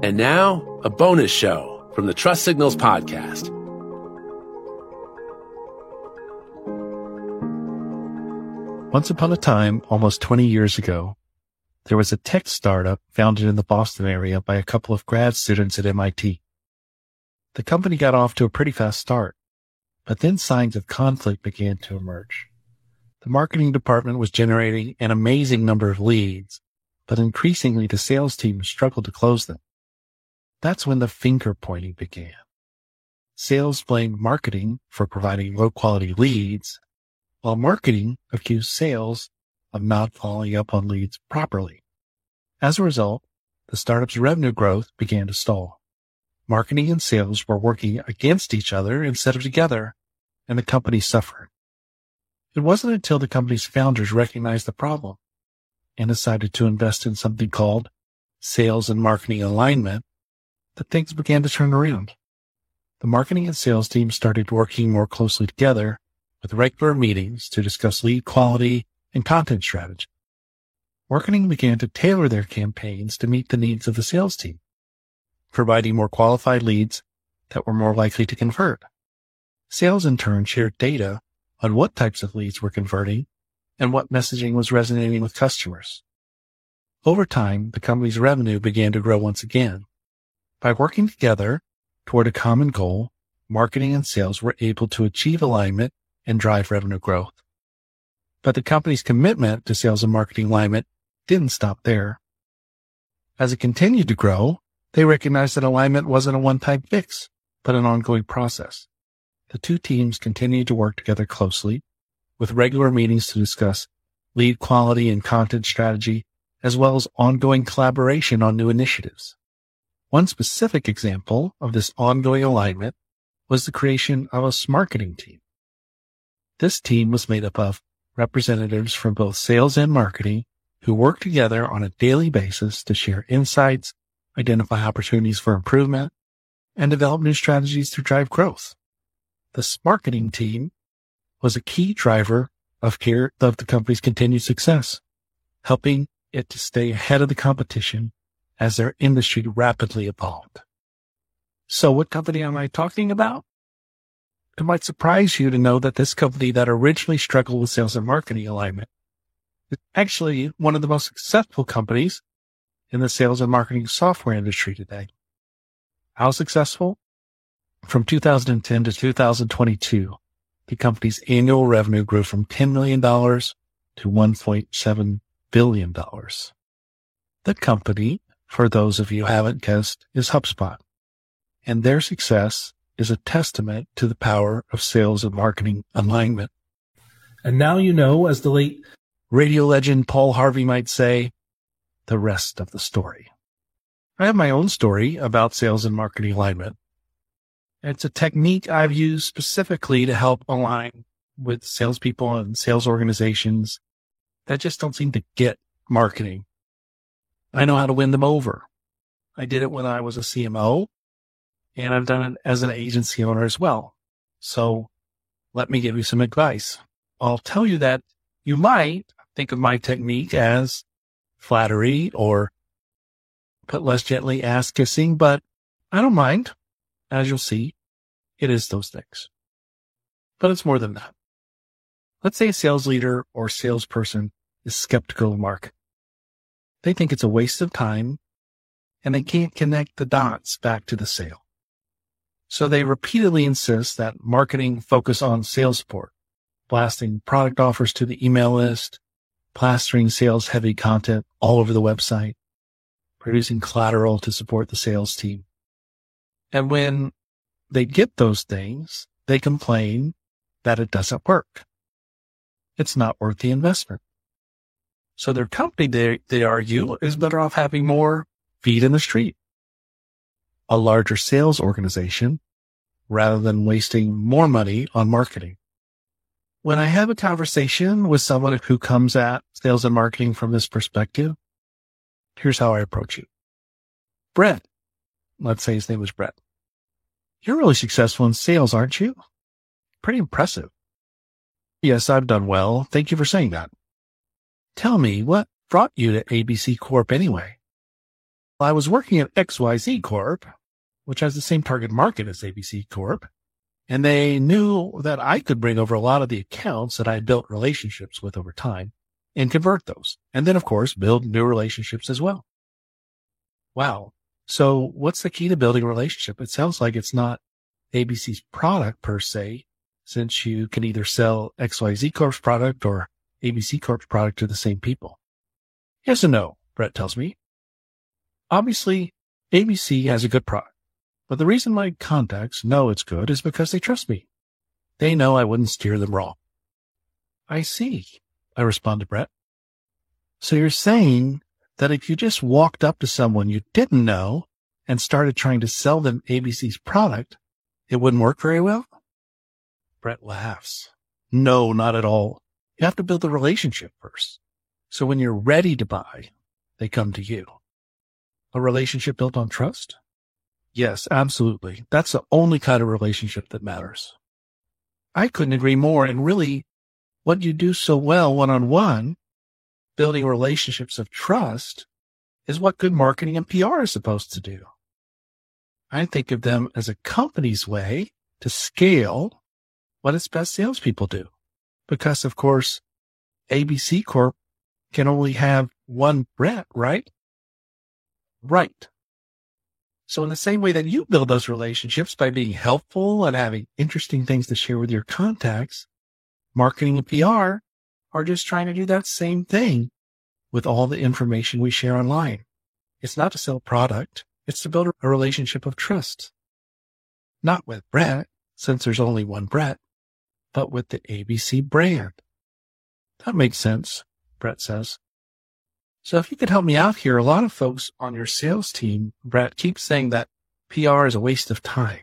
And now, a bonus show from the Trust Signals podcast. Once upon a time, almost 20 years ago, there was a tech startup founded in the Boston area by a couple of grad students at MIT. The company got off to a pretty fast start, but then signs of conflict began to emerge. The marketing department was generating an amazing number of leads, but increasingly the sales team struggled to close them. That's when the finger pointing began. Sales blamed marketing for providing low-quality leads, while marketing accused sales of not following up on leads properly. As a result, the startup's revenue growth began to stall. Marketing and sales were working against each other instead of together, and the company suffered. It wasn't until the company's founders recognized the problem and decided to invest in something called sales and marketing alignment that things began to turn around. The marketing and sales teams started working more closely together with regular meetings to discuss lead quality and content strategy. Marketing began to tailor their campaigns to meet the needs of the sales team, providing more qualified leads that were more likely to convert. Sales in turn shared data on what types of leads were converting and what messaging was resonating with customers. Over time, the company's revenue began to grow once again. By working together toward a common goal, marketing and sales were able to achieve alignment and drive revenue growth. But the company's commitment to sales and marketing alignment didn't stop there. As it continued to grow, they recognized that alignment wasn't a one-time fix, but an ongoing process. The two teams continued to work together closely, with regular meetings to discuss lead quality and content strategy, as well as ongoing collaboration on new initiatives. One specific example of this ongoing alignment was the creation of a smarketing team. This team was made up of representatives from both sales and marketing who work together on a daily basis to share insights, identify opportunities for improvement, and develop new strategies to drive growth. The smarketing team was a key driver of the company's continued success, helping it to stay ahead of the competition as their industry rapidly evolved. So what company am I talking about? It might surprise you to know that this company that originally struggled with sales and marketing alignment is actually one of the most successful companies in the sales and marketing software industry today. How successful? From 2010 to 2022, the company's annual revenue grew from $10 million to $1.7 billion. The company, for those of you who haven't guessed, is HubSpot, and their success is a testament to the power of sales and marketing alignment. And now you know, as the late radio legend Paul Harvey might say, the rest of the story. I have my own story about sales and marketing alignment. It's a technique I've used specifically to help align with salespeople and sales organizations that just don't seem to get marketing. I know how to win them over. I did it when I was a CMO, and I've done it as an agency owner as well. So let me give you some advice. I'll tell you that you might think of my technique as flattery or, put less gently, ass kissing, but I don't mind. As you'll see, it is those things. But it's more than that. Let's say a sales leader or salesperson is skeptical of marketing. They think it's a waste of time and they can't connect the dots back to the sale. So they repeatedly insist that marketing focus on sales support, blasting product offers to the email list, plastering sales-heavy content all over the website, producing collateral to support the sales team. And when they get those things, they complain that it doesn't work. It's not worth the investment. So their company, they argue, is better off having more feet in the street, a larger sales organization, rather than wasting more money on marketing. When I have a conversation with someone who comes at sales and marketing from this perspective, here's how I approach it. Brett, let's say his name was Brett. You're really successful in sales, aren't you? Pretty impressive. Yes, I've done well. Thank you for saying that. Tell me, what brought you to ABC Corp anyway? I was working at XYZ Corp, which has the same target market as ABC Corp, and they knew that I could bring over a lot of the accounts that I had built relationships with over time and convert those. And then, of course, build new relationships as well. Wow. So what's the key to building a relationship? It sounds like it's not ABC's product per se, since you can either sell XYZ Corp's product or ABC Corp's product to the same people. Yes and no, Brett tells me. Obviously, ABC has a good product, but the reason my contacts know it's good is because they trust me. They know I wouldn't steer them wrong. I see, I respond to Brett. So you're saying that if you just walked up to someone you didn't know and started trying to sell them ABC's product, it wouldn't work very well? Brett laughs. No, not at all. You have to build a relationship first. So when you're ready to buy, they come to you. A relationship built on trust? Yes, absolutely. That's the only kind of relationship that matters. I couldn't agree more. And really, what you do so well one-on-one, building relationships of trust, is what good marketing and PR is supposed to do. I think of them as a company's way to scale what its best salespeople do. Because, of course, ABC Corp can only have one Brett, right? Right. So in the same way that you build those relationships by being helpful and having interesting things to share with your contacts, marketing and PR are just trying to do that same thing with all the information we share online. It's not to sell product. It's to build a relationship of trust. Not with Brett, since there's only one Brett, but with the ABC brand. That makes sense, Brett says. So if you could help me out here, a lot of folks on your sales team, Brett, keep saying that PR is a waste of time.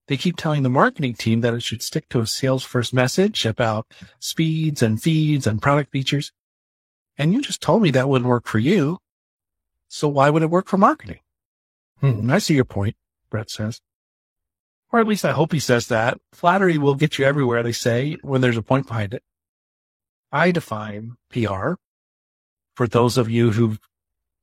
They keep telling the marketing team that it should stick to a sales first message about speeds and feeds and product features. And you just told me that wouldn't work for you. So why would it work for marketing? I see your point, Brett says. Or at least I hope he says that. Flattery will get you everywhere, they say, when there's a point behind it. I define PR, for those of you who've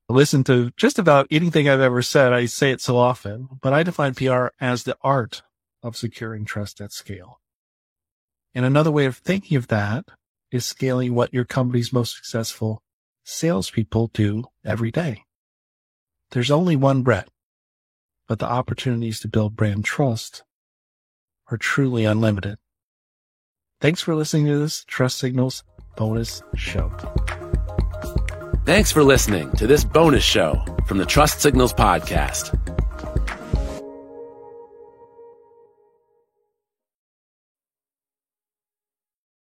listened to just about anything I've ever said, I say it so often, but I define PR as the art of securing trust at scale. And another way of thinking of that is scaling what your company's most successful salespeople do every day. There's only one Brett, but the opportunities to build brand trust are truly unlimited. Thanks for listening to this Trust Signals bonus show. Thanks for listening to this bonus show from the Trust Signals podcast.